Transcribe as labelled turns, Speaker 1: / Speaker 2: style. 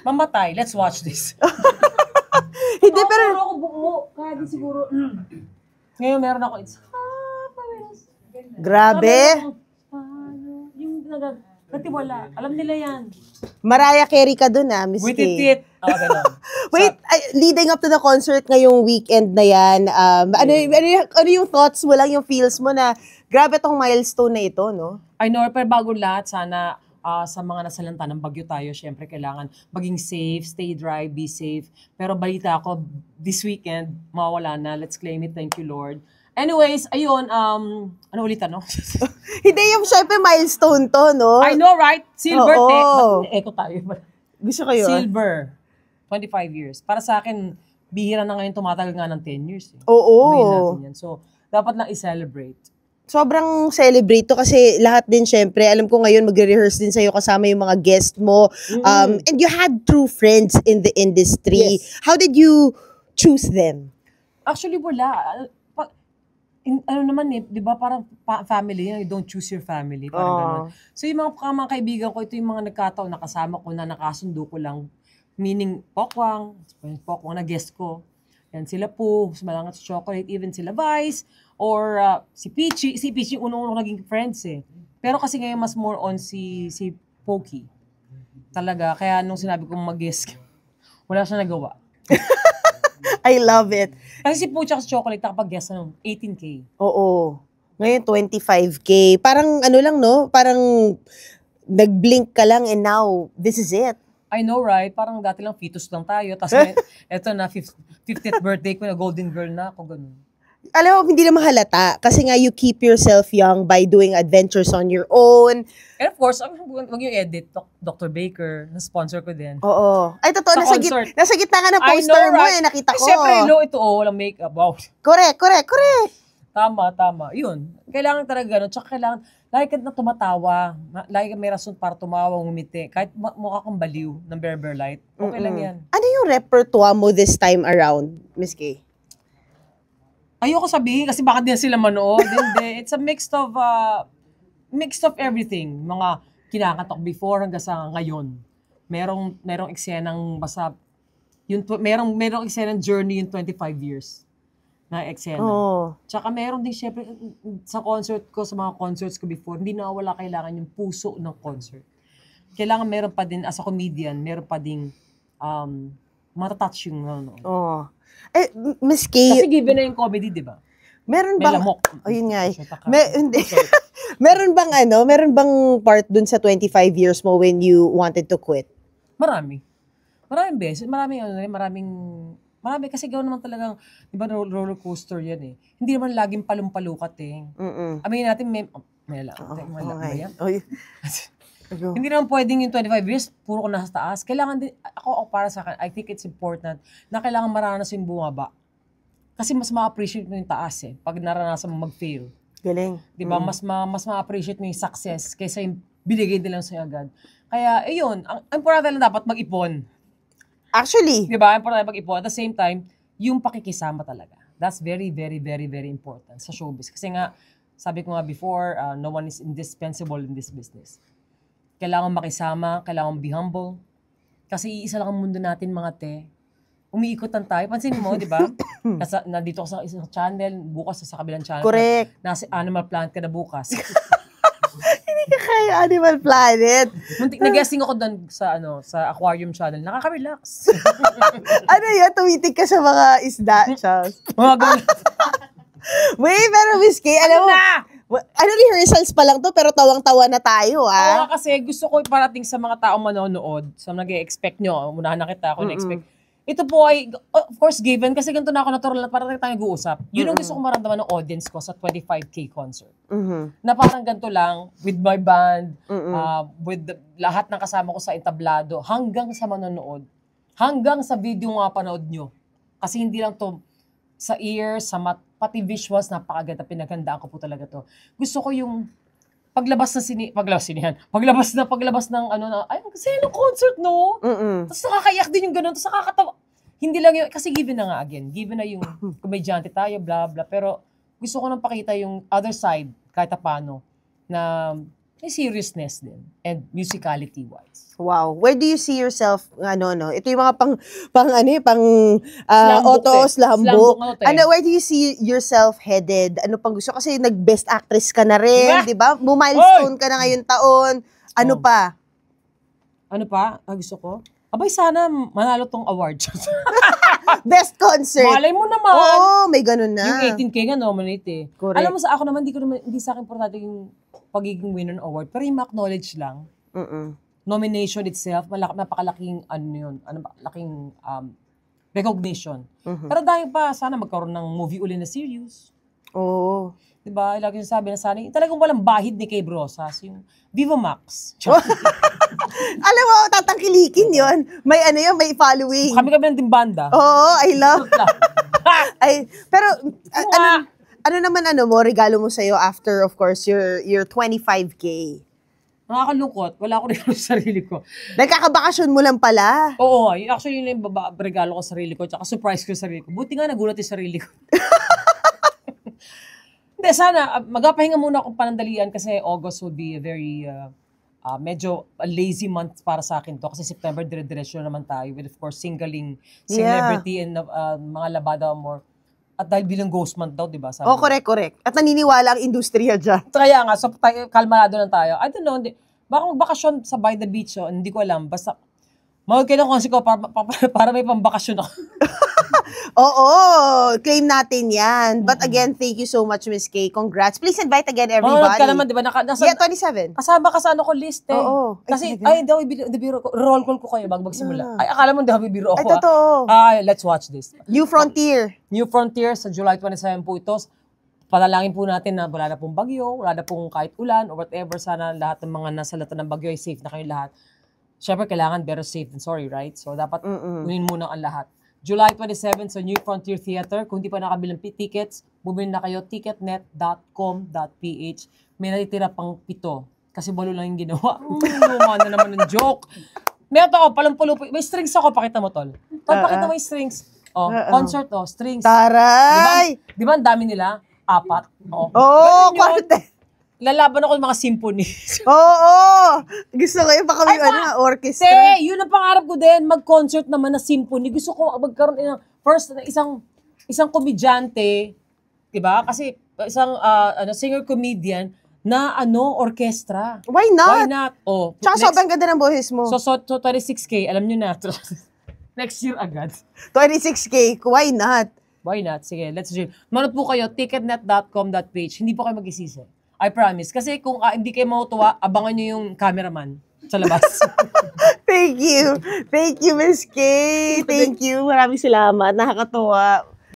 Speaker 1: Mamatay. Let's watch this.
Speaker 2: Hindi, pero...
Speaker 1: Pero ako buo. Kaya di siguro... Ngayon meron ako, it's...
Speaker 2: Grabe.
Speaker 1: Yung nagtiwala. Alam nila yan.
Speaker 2: Mariah Carey ka dun, Miss K.
Speaker 1: With it. Ganun.
Speaker 2: Wait, leading up to the concert ngayong weekend na yan, ano yung thoughts mo lang, yung feels mo na grabe tong milestone na ito, no?
Speaker 1: I know, pero bago lahat, sana sa mga nasalanta ng bagyo tayo, syempre kailangan maging safe, stay dry, be safe. Pero balita ko, this weekend, mawawala na. Let's claim it. Thank you, Lord. Anyways, ayun, ano ulit, ano?
Speaker 2: Hindi, yung syempre milestone to, no?
Speaker 1: I know, right? Silver,
Speaker 2: Echo
Speaker 1: tayo.
Speaker 2: Gusto kayo,
Speaker 1: Silver. 25 years. Para sa akin, bihira na ngayon tumatagal nga ng 10 years. Eh.
Speaker 2: Oo.
Speaker 1: Natin yan. So, dapat na i-celebrate.
Speaker 2: Sobrang celebrate to kasi lahat din syempre, alam ko ngayon magre-rehearse din sa'yo kasama yung mga guest mo. And you had true friends in the industry.
Speaker 1: Yes.
Speaker 2: How did you choose them?
Speaker 1: Actually, wala. Ano naman di ba parang family yan, you don't choose your family. Parang ganun. So yung mga kaibigan ko, ito yung mga nagkataon na kasama ko na nakasundo ko lang. Meaning, Pokwang na guest ko. Yan sila po, Malangat sa Chocolate, even sila Vice, or si Peachy. Si Peachy, unang-unang naging friends eh. Pero kasi ngayon mas more on si Pokey. Talaga, kaya nung sinabi kong mag-guest, wala siya nagawa.
Speaker 2: I love it.
Speaker 1: Kasi si Pooch sa Chocolate, nakapag-guest na 18K.
Speaker 2: Oo. Ngayon, 25K. Parang ano lang, no? Parang nag-blink ka lang and now, this is it.
Speaker 1: I know, right? Parang dati lang fetus lang tayo. Tapos eto na, 50th birthday ko na golden girl na ako, ganun.
Speaker 2: Alam mo, hindi na mahalata. Kasi nga, you keep yourself young by doing adventures on your own.
Speaker 1: And of course, wag yung edit, Dr. Baker, na-sponsor ko din.
Speaker 2: Oo. Ay, totoo, nasa gitna nga ng
Speaker 1: I
Speaker 2: poster
Speaker 1: know,
Speaker 2: mo
Speaker 1: right?
Speaker 2: nakita ko.
Speaker 1: Siyempre, ito, walang makeup. Wow.
Speaker 2: Correct.
Speaker 1: Tama. Yun. Kailangan talaga ganun. Tsaka kailangan, lagi ka na tumatawa. Lagi ka may rason para tumawa, ngumiti. Kahit mukha kang baliw ng Berber Light. Okay lang yan.
Speaker 2: Ano yung repertoire mo this time around, Miss K?
Speaker 1: Ayoko sabihin kasi baka din sila manood. Hindi. It's a mix of everything. Mga kinakatok before hanggang sa ngayon. Merong eksenang basta, merong eksenang journey yung 25 years. Na eksena. Tsaka meron din syempre sa mga concerts ko before, hindi nawala kailangan yung puso ng concert. Kailangan meron pa din, as a comedian, meron pa din matatouch yung nanonood.
Speaker 2: Eh, Miss K...
Speaker 1: Kasi given na yung comedy, di ba?
Speaker 2: Meron
Speaker 1: may
Speaker 2: bang...
Speaker 1: lamok.
Speaker 2: Ayun nga. Hindi. meron bang part dun sa 25 years mo when you wanted to quit?
Speaker 1: Maraming beses. Marami kasi gawin naman talagang, di ba, roller coaster yan eh. Hindi naman laging palumpalukat eh. Aminin natin, may lang ba yan? Hindi naman pwedeng yung 25 years, puro ko nasa taas. Kailangan din, ako para sa akin, I think it's important na kailangan maranas yung bumaba. Kasi mas ma-appreciate mo yung taas eh, pag naranasan mo mag-fail.
Speaker 2: Galing.
Speaker 1: Di ba? Mas ma-appreciate mo yung success kaysa yung binigay din lang sa'yo agad. Kaya, ayun, ang importante lang dapat mag-ipon.
Speaker 2: Actually.
Speaker 1: Di ba? Importante mag-ipon. At the same time, yung pakikisama talaga. That's very, very, very, very important sa showbiz. Kasi nga, sabi ko nga before, no one is indispensable in this business. Kailangan makisama, kailangan be humble. Kasi iisa lang ang mundo natin, mga te. Umiikutan tayo. Pansinin mo, di ba? Nandito ka sa isang channel, bukas sa kabilang channel.
Speaker 2: Correct.
Speaker 1: Nasa Animal Planet ka na bukas.
Speaker 2: Hindi ka kaya Animal Planet.
Speaker 1: Nag-guessing ako doon sa Aquarium Channel. Nakaka-relax.
Speaker 2: Ano yan? Tumitig ka sa mga isda, Charles.
Speaker 1: Mga ganun.
Speaker 2: Wait, pero Miss K, alam mo, rehearsals pa lang to, pero tawang-tawa na tayo,
Speaker 1: Oo, kasi gusto ko parating sa mga taong manonood, sa nag-e-expect nyo, unahan na kita, ako na-expect. Ito po ay, of course, given, kasi ganito na ako natural na parang tayo nag-uusap. Yun ang gusto ko maramdaman ng audience ko sa 25K concert. Na parang ganito lang, with my band, with lahat ng kasama ko sa entablado, hanggang sa manonood, hanggang sa video nga panood nyo. Kasi hindi lang to sa ears, sa pati visuals, napakaganda, pinaghandaan ko po talaga to. Gusto ko yung paglabas ng ay, kasi ng concert, no? Tapos nakakaiyak din yung ganun, tapos nakakatawa. Hindi lang yun, kasi given na nga again, given na yung komedyante tayo, blah, blah, pero gusto ko nang pakita yung other side, kahit paano, na, may seriousness din and musicality-wise.
Speaker 2: Wow. Where do you see yourself, ito yung mga pang
Speaker 1: Slam book
Speaker 2: auto,
Speaker 1: eh.
Speaker 2: slam
Speaker 1: Slam
Speaker 2: book.
Speaker 1: book eh.
Speaker 2: Where do you see yourself headed? Ano pang gusto? Kasi nag-best actress ka na rin, di ba? Milestone ka na ngayong taon. Ano
Speaker 1: Oh.
Speaker 2: pa?
Speaker 1: Ano pa? Gusto ko? Abay, sana manalo tong award.
Speaker 2: Best concert.
Speaker 1: Malay mo naman.
Speaker 2: Oo, may ganun na.
Speaker 1: Yung 18K nga nominate eh.
Speaker 2: Correct.
Speaker 1: Alam mo sa ako naman, hindi sa akin importante yung pagiging winner ng award. Pero yung acknowledge lang, nomination itself, napakalaking laking recognition. Pero dahil pa, sana magkaroon ng movie uli na series.
Speaker 2: Oo.
Speaker 1: Diba? Lagi yung sabi na sana, talagang walang bahid ni Kay Brosas, yung Viva Max.
Speaker 2: Alam mo, tatangkilikin yon. May may following.
Speaker 1: Kami ng banda.
Speaker 2: Oo, I love. Pero ano naman mo, regalo mo sa'yo after, of course, your 25K?
Speaker 1: Nakakalungkot. Wala ko regalo sa sarili ko.
Speaker 2: Nagkakabakasyon mo lang pala.
Speaker 1: Oo, actually yun yung regalo ko sa sarili ko. Tsaka surprise ko sa sarili ko. Buti nga nagulat yung sarili ko. Hindi, sana, magpapahinga muna akong panandalian kasi August will be a very, medyo a lazy month para sa akin to. Kasi September, dire-diretso naman tayo with, of course, singling, celebrity, and mga labada more. At dahil bilang ghost month daw, di ba?
Speaker 2: Oh, correct. At naniniwala ang industriya dyan.
Speaker 1: Kaya nga, so kalmado lang tayo. I don't know, baka magbakasyon sa by the beach, hindi ko alam. Basta, magkailan ko kasi ko para may pambakasyon ako.
Speaker 2: Oo, claim natin yan. But again, thank you so much, Miss Kay. Congrats. Please invite again everybody.
Speaker 1: Ka naman, di ba?
Speaker 2: Yeah, 27.
Speaker 1: Kasama ka sa ko list eh.
Speaker 2: Oo.
Speaker 1: Kasi, daw, bibiro ko. Roll call ko kayo bago magsimula. Ay, akala mo daw, bibiro ako.
Speaker 2: Ay, totoo.
Speaker 1: Let's watch this.
Speaker 2: New Frontier.
Speaker 1: New Frontier, sa July 27 po ito. Panalangin po natin na wala na pong bagyo, wala na pong kahit ulan, or whatever. Sana lahat ng mga nasa lata ng bagyo ay safe na kayong lahat. Siyempre, kailangan better safe than sorry, right? So, dapat kunin muna ang lahat. July 27 sa New Frontier Theater. Kung di pa nakabilang tickets, bumili na kayo ticketnet.com.ph. May natitira pang 7. Kasi balo lang yung ginawa. Luma na naman ng joke. Meron ako, palampulo. May strings ako, pakita mo, Tol. Tol, pakita mo yung strings. Concert, strings.
Speaker 2: Taray!
Speaker 1: Di ba ang dami nila? 4.
Speaker 2: Quartet.
Speaker 1: Lalaban ako ng mga symphony.
Speaker 2: Oo! Gusto ko yung baka may orchestra.
Speaker 1: Yun ang pangarap ko din, mag-concert naman na symphony. Gusto ko magkaroon ng first isang komedyante, 'di ba? Kasi isang singer-comedian na orchestra.
Speaker 2: Why not?
Speaker 1: Why not? Oh,
Speaker 2: Tsaka sobrang ganda ng boses mo.
Speaker 1: So 26K, alam niyo na. Next year agad.
Speaker 2: 26K, why not?
Speaker 1: Why not? Sige, let's do it. Manood po kayo, ticketnet.com.ph. Hindi po kayo mag-isisi. I promise. Kasi kung hindi kayo matutuwa, abangan nyo yung cameraman sa labas.
Speaker 2: Thank you. Thank you, Miss Kay. Thank you. Maraming salamat. Nakakatuwa.